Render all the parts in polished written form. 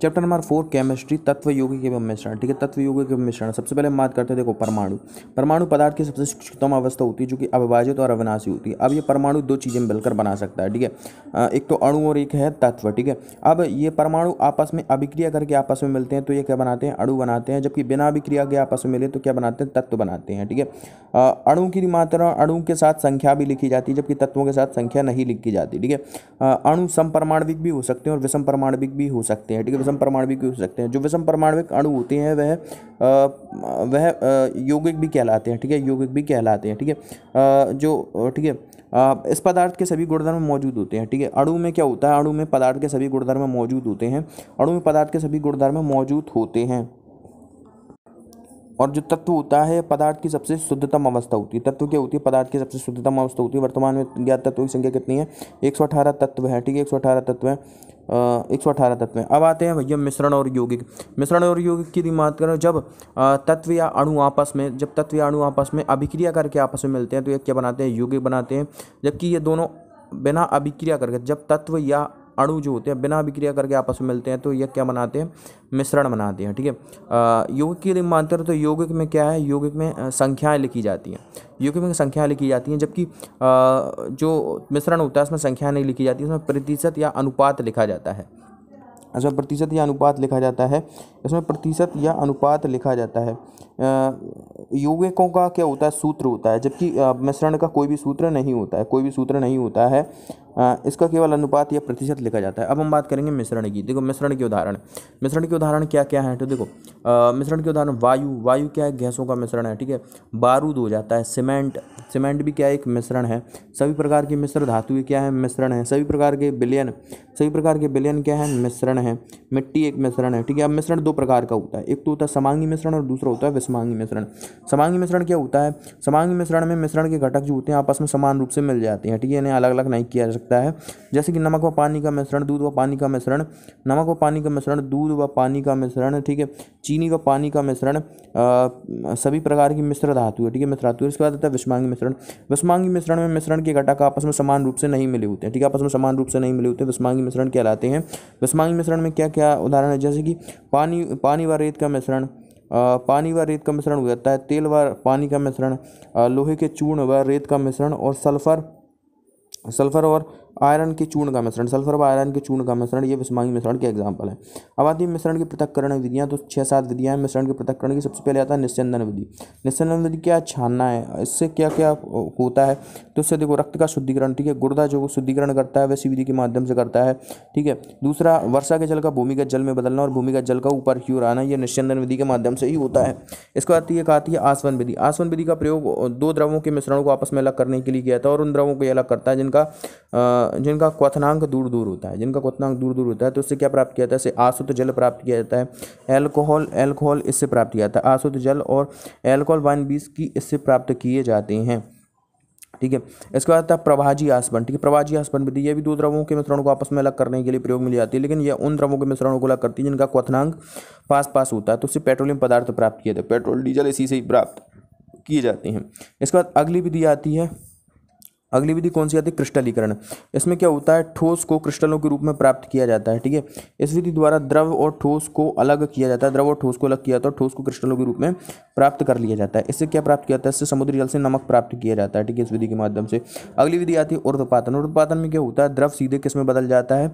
Chapter number 4 chemistry, तत्व यौगिक एवं मिश्रण। ठीक है, तत्व यौगिक एवं मिश्रण। सबसे पहले हम बात करते हैं, देखो परमाणु। परमाणु पदार्थ की सबसे सूक्ष्मतम अवस्था होती है जो कि अविभाजित और अविनाशी होती है। अब ये परमाणु दो चीजें मिलकर बना सकता है। ठीक है, एक तो अणु और एक है तत्व। ठीक है, अब ये परमाणु आपस में अभिक्रिया करके आपस में मिलते हैं तो ये क्या बनाते हैं, अणु बनाते हैं। जबकि बिना अभिक्रिया के आपस में मिले तो क्या बनाते हैं, तत्व बनाते हैं। ठीक है, अणु की मात्रा, अणु के साथ संख्या भी लिखी जाती है जबकि तत्वों के साथ संख्या नहीं लिखी जाती। ठीक है, अणु समपरमाणविक भी हो सकते हैं और विषम परमाणविक भी हो सकते हैं। ठीक है, विषम परमाणविक भी हो सकते हैं। जो विषम परमाणविक अणु होते हैं वह यौगिक भी कहलाते हैं। ठीक है, यौगिक भी कहलाते हैं। ठीक है, ठीक है, इस पदार्थ के सभी गुणधर्म मौजूद होते हैं। ठीक है, अणु में क्या होता है, अणु में पदार्थ के सभी गुणधर्म मौजूद होते हैं। अणु में पदार्थ के सभी गुणधर्म मौजूद होते हैं। और जो तत्व होता है पदार्थ की सबसे शुद्धतम अवस्था होती है। तत्व क्या होती है, पदार्थ की सबसे शुद्धतम अवस्था होती है। वर्तमान में ज्ञात तत्वों की संख्या कितनी है, 118 तत्व है। ठीक है, 118 तत्व है, 118 तत्व हैं। अब आते हैं भैया मिश्रण और यौगिक। मिश्रण और यौगिक की बात करें, जब तत्व या अणु आपस में, जब तत्व या अणु आपस में अभिक्रिया करके आपस में मिलते हैं तो ये क्या बनाते हैं, यौगिक बनाते हैं। जबकि ये दोनों बिना अभिक्रिया करके, जब तत्व या अणु जो होते हैं बिना अभिक्रिया करके आपस में मिलते हैं तो ये क्या बनाते हैं, मिश्रण बनाते हैं। ठीक है, यौगिक की मानते हैं तो यौगिक में क्या है, यौगिक में संख्याएं लिखी जाती हैं। यौगिक में संख्याएं लिखी जाती हैं जबकि जो मिश्रण होता है उसमें संख्या नहीं लिखी जाती, उसमें प्रतिशत या अनुपात लिखा जाता है। इसमें प्रतिशत या अनुपात लिखा जाता है, इसमें प्रतिशत या अनुपात लिखा जाता है। यौगिकों का क्या होता है, सूत्र होता है। जबकि मिश्रण का कोई भी सूत्र नहीं होता है, कोई भी सूत्र नहीं होता है। इसका केवल अनुपात या प्रतिशत लिखा जाता है। अब हम बात करेंगे मिश्रण की। देखो मिश्रण के उदाहरण, मिश्रण के उदाहरण क्या क्या है, तो देखो मिश्रण के उदाहरण, वायु, वायु क्या है, गैसों का मिश्रण है। ठीक है, बारूद हो जाता है, सीमेंट, सीमेंट भी क्या है, एक मिश्रण है। सभी प्रकार की मिश्र धातुएं क्या है, मिश्रण है। सभी प्रकार के विलयन, सभी प्रकार के विलयन क्या है, मिश्रण है। मिट्टी एक मिश्रण है। ठीक है, अब मिश्रण दो प्रकार का होता है, एक तो होता है समांगी मिश्रण और दूसरा होता है विषमांगी मिश्रण। समांगी मिश्रण क्या होता है, समांगी मिश्रण में मिश्रण के घटक जो होते हैं आपस में समान रूप से मिल जाते हैं। ठीक है, इन्हें अलग अलग नहीं किया जा सकता है। जैसे कि नमक व पानी का मिश्रण, दूध व पानी का मिश्रण, नमक व पानी का मिश्रण, दूध व पानी का मिश्रण। ठीक है, चीनी व पानी का मिश्रण, सभी प्रकार की मिश्र धातु है। ठीक है, मिश्र धातु। इसके बाद आता है विषमांगी मिश्रण। विषमांगी मिश्रण में मिश्रण के घटक आपस में समान रूप से नहीं मिले होते हैं। ठीक है, आपस में समान रूप से नहीं मिले होते, विषमांगी मिश्रण कहलाते हैं। विषमांगी मिश्रण में क्या क्या उदाहरण है, जैसे कि पानी व रेत का मिश्रण, पानी व रेत का मिश्रण हो जाता है। तेल व पानी का मिश्रण, लोहे के चूर्ण व रेत का मिश्रण, और सल्फर और आयरन के चूर्ण का मिश्रण, सल्फर व आयरन के चूर्ण का मिश्रण, ये विषमांगी मिश्रण के एग्जाम्पल है। अब आती है मिश्रण की पृथक्करण विधियां, तो 6-7 विधियां हैं मिश्रण के पृथक्करण की। सबसे पहले आता है निस्यंदन विधि। निस्यंदन विधि क्या, छानना है। इससे क्या क्या होता है, तो इससे देखो रक्त का शुद्धिकरण। ठीक है, गुर्दा जो शुद्धिकरण करता है वैसी विधि के माध्यम से करता है। ठीक है, दूसरा वर्षा के जल का भूमिगत जल में बदलना और भूमिगत जल का ऊपर की ओर आना, यह निस्यंदन विधि के माध्यम से ही होता है। इसके बाद आती है आसवन विधि। आसवन विधि का प्रयोग दो द्रवों के मिश्रण को आपस में अलग करने के लिए किया था, और उन द्रवों को यह अलग करता है जिनका क्वथनांक दूर दूर होता है, जिनका क्वथनांक दूर दूर होता है। तो इससे क्या प्राप्त किया जाता है, इससे आसुत जल प्राप्त किया जाता है। एल्कोहल इससे प्राप्त किया जाता है। आसुत जल और एल्कोहल वाइन बीज की इससे प्राप्त किए जाते हैं। ठीक है, इसके बाद आता है प्रभाजी आसवन। ठीक है, प्रभाजी आसवन विधि, ये भी दो द्रवों के मिश्रणों को आपस में अलग करने के लिए प्रयोग में ली जाती है, लेकिन यह उन द्रवों के मिश्रणों को अलग करती है जिनका क्वथनांक पास पास होता है। तो उससे पेट्रोलियम पदार्थ प्राप्त किए जाते हैं, पेट्रोल डीजल इसी से ही प्राप्त किए जाते हैं। इसके बाद अगली विधि आती है, अगली विधि कौन सी आती है, क्रिस्टलीकरण। इसमें क्या होता है, ठोस को क्रिस्टलों के रूप में प्राप्त किया जाता है। ठीक है, इस विधि द्वारा द्रव और ठोस को अलग किया जाता है, द्रव और ठोस को अलग किया जाता है और ठोस को क्रिस्टलों के रूप में प्राप्त कर लिया जाता है। इससे क्या प्राप्त किया जाता है, इससे समुद्री जल से नमक प्राप्त किया जाता है। ठीक है, इस विधि के माध्यम से। अगली विधि आती है ऊर्ध्वपातन। ऊर्ध्वपातन में क्या होता है, द्रव सीधे किस में बदल जाता है,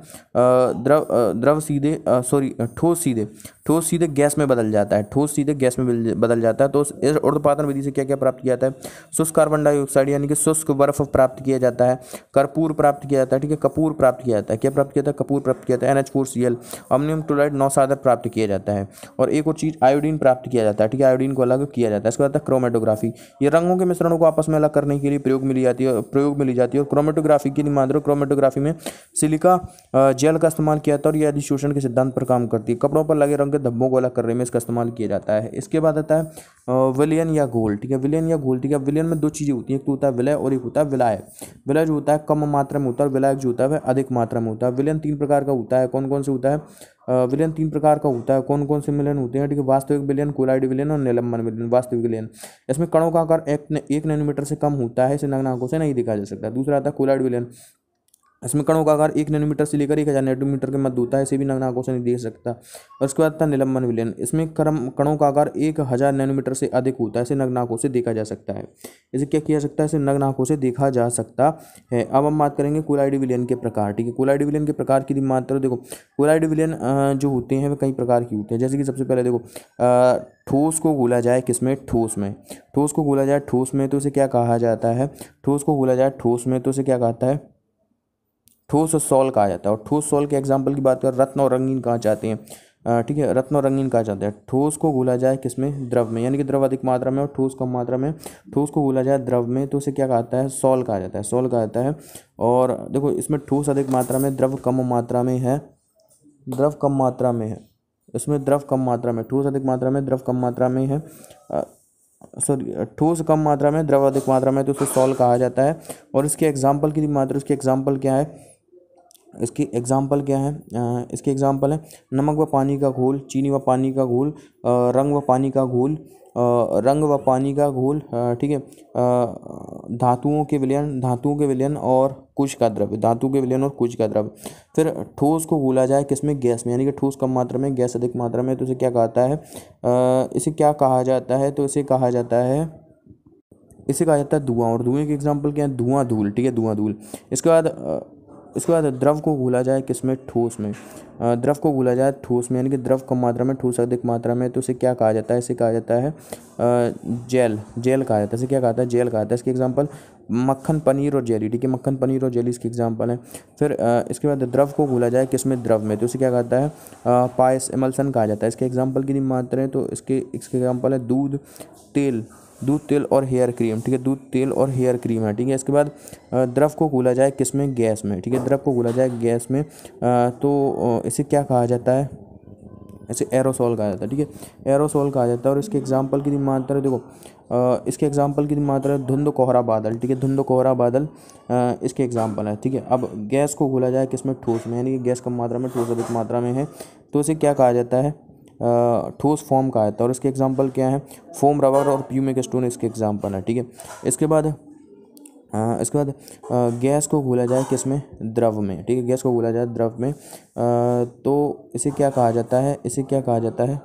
ठोस सीधे गैस में बदल जाता है, ठोस सीधे गैस में बदल जाता है। तो इस ऊर्ध्वपातन विधि से क्या क्या प्राप्त किया जाता है, शुष्क कार्बन डाइऑक्साइड यानी कि शुष्क बर्फ प्राप्त किया जाता है, कर्पूर प्राप्त किया जाता है। ठीक है, कपूर प्राप्त किया जाता है। क्या प्राप्त किया जाता है, कपूर प्राप्त किया जाता है। NH4Cl, अमोनियम क्लोराइड, नौसादर प्राप्त किया जाता है। और एक और चीज आयोडीन प्राप्त किया जाता है। ठीक है, आयोडीन को अलग किया जाता है। इसके बाद क्रोमेटोग्राफी, ये रंगों के मिश्रणों को आपस में अलग करने के लिए प्रयोग में ली जाती है। और क्रोमेटोग्राफी की मात्रा, क्रोमेटोग्राफी में सिलिका जेल का इस्तेमाल किया जाता है और यह अधिशोषण के सिद्धांत पर काम करती है। कपड़ों पर लगे रंग के धब्बों को अलग करने में इसका इस्तेमाल किया जाता है। इसके बाद आता है विलयन या घोल। ठीक है, विलयन या घोल। ठीक है, विलयन में दो चीजें होती हैं, एक तो होता है विलय और एक होता है विलायक। विलय जो होता है कम मात्रा में होता है और विलायक जो होता है वह अधिक मात्रा में होता है। विलयन 3 प्रकार का होता है, कौन कौन से होता है, विलयन 3 प्रकार का होता है, कौन कौन से विलयन होते हैं। ठीक है, वास्तविक विलयन, कोलाइड विलयन और निलंबन विलयन। वास्तविक विलयन, इसमें कणों का आकार 1 नैनोमीटर से कम होता है, इसे नग्न आंखों से नहीं देखा जा सकता। दूसरा आता है कोलाइड विलयन। इसमें कणों का आकार 1 नैनोमीटर से लेकर 1000 नैनोमीटर के मध्य होता है, इसे भी नग्न आंखों से नहीं देख सकता। और उसके बाद था निलंबन विलयन। इसमें कणों का आकार 1000 नैनोमीटर से अधिक होता है, इसे नग्न आंखों से देखा जा सकता है। इसे क्या किया जा सकता है? इसे नग्न आंखों से देखा जा सकता है। अब हम बात करेंगे कोलाइड विलयन के प्रकार। ठीक है, कोलाइड विलयन के प्रकार की मात्रा देखो, कोलाइड विलयन जो होते हैं वे कई प्रकार की होते हैं। जैसे कि सबसे पहले देखो, ठोस को घोला जाए किसमें? ठोस में। ठोस को घोला जाए ठोस में तो उसे क्या कहा जाता है? ठोस को घोला जाए ठोस में तो उसे क्या कहता है? ठोस और सॉल कहा जाता है। और ठोस सॉल के एग्जाम्पल की बात करें, रत्न और रंगीन कहा जाते हैं। ठीक है, रत्न और रंगीन कहा जाता है। ठोस को घोला जाए किसमें? द्रव में, यानी कि द्रव अधिक मात्रा में और ठोस कम मात्रा में। ठोस को घोला जाए द्रव में तो उसे क्या कहता है? सॉल कहा जाता है, सॉल कहा जाता है। और देखो, इसमें ठोस अधिक मात्रा में, द्रव कम मात्रा में है, द्रव कम मात्रा में है। इसमें द्रव कम मात्रा में, ठोस अधिक मात्रा में, द्रव कम मात्रा में है। सॉरी, ठोस कम मात्रा में, द्रव अधिक मात्रा में, तो उसे सॉल कहा जाता है। और इसके एग्जाम्पल की मात्रा, इसके एग्जाम्पल क्या है? इसकी एग्जाम्पल क्या है? इसके एग्जाम्पल है नमक व पानी का घोल, चीनी व पानी का घोल, रंग व पानी का घोल, रंग व पानी का घोल, ठीक है, धातुओं के विलयन, धातुओं के विलयन और कुछ का द्रव्य, धातु के विलयन और कुछ का द्रव्य। फिर ठोस को घोला जाए किसमें? गैस में, यानी कि ठोस कम मात्रा में, गैस अधिक मात्रा में, तो इसे क्या कहता है? इसे क्या कहा जाता है? तो इसे कहा जाता है, इसे कहा जाता है धुआं। और धुएं के एग्जाम्पल क्या है? धुआं धूल। ठीक है, धुआं धूल। इसके बाद द्रव को घोला जाए किसमें? ठोस में। द्रव को घोला जाए ठोस में, यानी कि द्रव कम मात्रा में, ठोस अधिक मात्रा में, तो इसे क्या कहा जाता है? इसे कहा जाता है जेल, जेल कहा जाता है। इसे क्या कहता है? जेल कहा जाता है। इसके एग्जाम्पल मक्खन, पनीर और जेली। ठीक है, मक्खन, पनीर और जेली इसके एग्जाम्पल है। फिर इसके बाद द्रव को घोला जाए किसमें? द्रव में, तो इसे क्या कहता है? पायस, एमल्सन कहा जाता है। इसके एग्जाम्पल की मात्रा तो इसके एग्जाम्पल है दूध, तेल, दूध, तेल और हेयर क्रीम। ठीक है, दूध, तेल और हेयर क्रीम है। ठीक है, इसके बाद द्रव को घोला जाए किसमें? गैस में। ठीक है, द्रव को घोला जाए गैस में, तो इसे क्या कहा जाता है? इसे एरोसोल कहा जाता है। ठीक है, एरोसोल कहा जाता है। और इसके एग्जाम्पल की मात्रा देखो, इसके एग्जाम्पल की मात्रा धुंध, कोहरा, बादल। ठीक है, धुंध, कोहरा, बादल इसके एग्जाम्पल है। ठीक है, अब गैस को घोला जाए किसमें? ठोस में, यानी कि गैस कम मात्रा में, ठोस अधिक मात्रा में है, तो इसे क्या कहा जाता है? ठोस फॉर्म कहा जाता है। और इसके एग्जाम्पल क्या है? फोम, रबर और प्यूमिक स्टोन इसके एग्जाम्पल है। ठीक है, इसके बाद गैस को घोला जाए किसमें? द्रव में। ठीक है, गैस को घोला जाए द्रव में, तो इसे क्या कहा जाता है? इसे क्या कहा जाता है?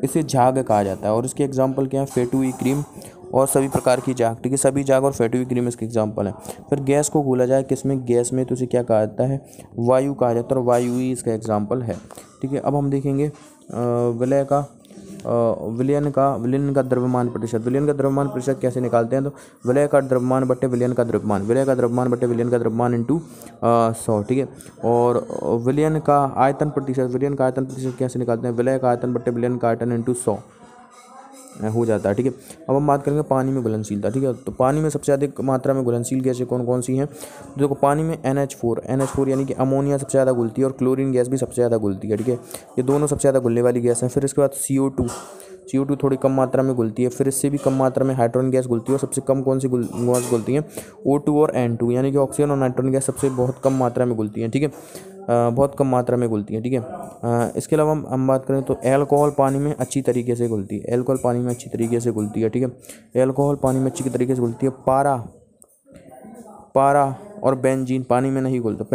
इसे झाग कहा जाता है। और इसके एग्जाम्पल क्या है? फेटुई क्रीम और सभी प्रकार की झाग। ठीक है, सभी झाग और फेटुई क्रीम इसके एग्जाम्पल है। फिर गैस को घोला जाए किसमें? गैस में, तो इसे क्या कहा जाता है? वायु कहा जाता है। और वायु ही इसका एग्जाम्पल है। ठीक है, अब हम देखेंगे विलयन का द्रव्यमान प्रतिशत। विलयन का द्रव्यमान प्रतिशत कैसे निकालते हैं? तो विलय का द्रव्यमान बट्टे विलयन का द्रव्यमान, विलय का द्रव्यमान बट्टे विलयन का द्रव्यमान इंटू 100। ठीक है, और विलयन का आयतन प्रतिशत, विलयन का आयतन प्रतिशत कैसे निकालते हैं? विलय का आयतन बट्टे विलयन का आयतन इंटू 100 हो जाता है। ठीक है, अब हम बात करेंगे पानी में घुलनशीलता। ठीक है, तो पानी में सबसे अधिक मात्रा में घुलनशील गैसें कौन कौन सी हैं? तो देखो, पानी में NH4 यानी कि अमोनिया सबसे ज़्यादा घुलती है और क्लोरीन गैस भी सबसे ज़्यादा घुलती है। ठीक है, ये दोनों सबसे ज़्यादा घुलने वाली गैस हैं। फिर इसके बाद CO2 थोड़ी कम मात्रा में घुलती है। फिर इससे भी कम मात्रा में हाइड्रोजन गैस घुलती है। और सबसे कम कौन सी गैस घुलती है? O2 और N2, यानी कि ऑक्सीजन और नाइट्रोजन गैस सबसे बहुत कम मात्रा में घुलती है। ठीक है, बहुत कम मात्रा में घुलती है। ठीक है, इसके अलावा हम बात करें तो एल्कोहल पानी में अच्छी तरीके से घुलती है। एल्कोहल पानी में अच्छी तरीके से घुलती है। ठीक है, एल्कोहल पानी में अच्छी तरीके से घुलती है। पारा और बेंजीन पानी में नहीं घुलता।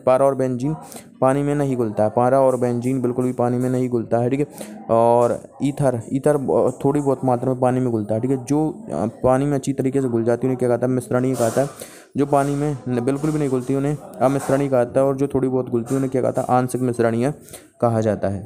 पारा और बेंजीन पानी में नहीं घुलता है। पारा और बेंजीन बिल्कुल भी पानी में नहीं घुलता है। ठीक है, और ईथर थोड़ी बहुत मात्रा में पानी में घुलता है। ठीक है, जो पानी में अच्छी तरीके से घुल जाती है उन्हें क्या कहता है? मिश्रणीय कहता है। जो पानी में बिल्कुल भी नहीं घुलती उन्हें अमिश्रणीय कहता है। और जो थोड़ी बहुत घुलती है उन्हें क्या कहता है? आंशिक मिश्रणीय कहा जाता है।